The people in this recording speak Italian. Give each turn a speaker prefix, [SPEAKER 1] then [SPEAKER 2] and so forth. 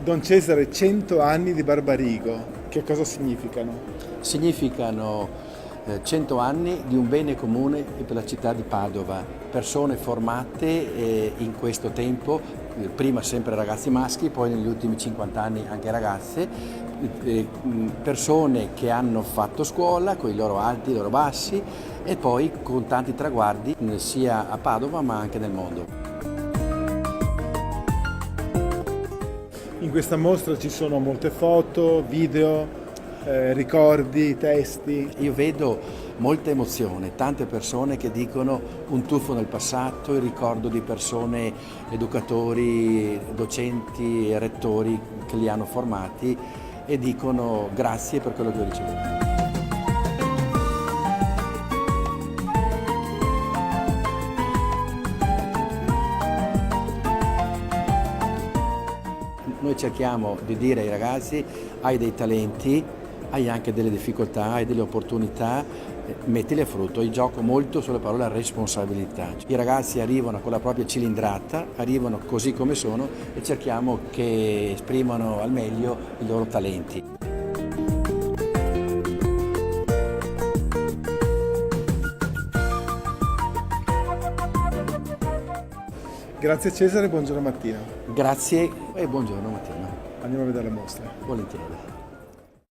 [SPEAKER 1] Don Cesare, 100 anni di Barbarigo, che cosa significano?
[SPEAKER 2] Significano 100 anni di un bene comune per la città di Padova, persone formate in questo tempo, prima sempre ragazzi maschi, poi negli ultimi 50 anni anche ragazze, persone che hanno fatto scuola con i loro alti, i loro bassi e poi con tanti traguardi sia a Padova ma anche nel mondo.
[SPEAKER 1] In questa mostra ci sono molte foto, video, ricordi, testi.
[SPEAKER 2] Io vedo molta emozione, tante persone che dicono un tuffo nel passato, il ricordo di persone, educatori, docenti e rettori che li hanno formati e dicono grazie per quello che ho ricevuto. Noi cerchiamo di dire ai ragazzi: hai dei talenti, hai anche delle difficoltà, hai delle opportunità, mettili a frutto. Io gioco molto sulla parola responsabilità. I ragazzi arrivano con la propria cilindrata, arrivano così come sono e cerchiamo che esprimano al meglio i loro talenti.
[SPEAKER 1] Grazie Cesare, buongiorno Martina.
[SPEAKER 2] Grazie e buongiorno Mattino.
[SPEAKER 1] Andiamo a vedere la mostra.
[SPEAKER 2] Volentieri.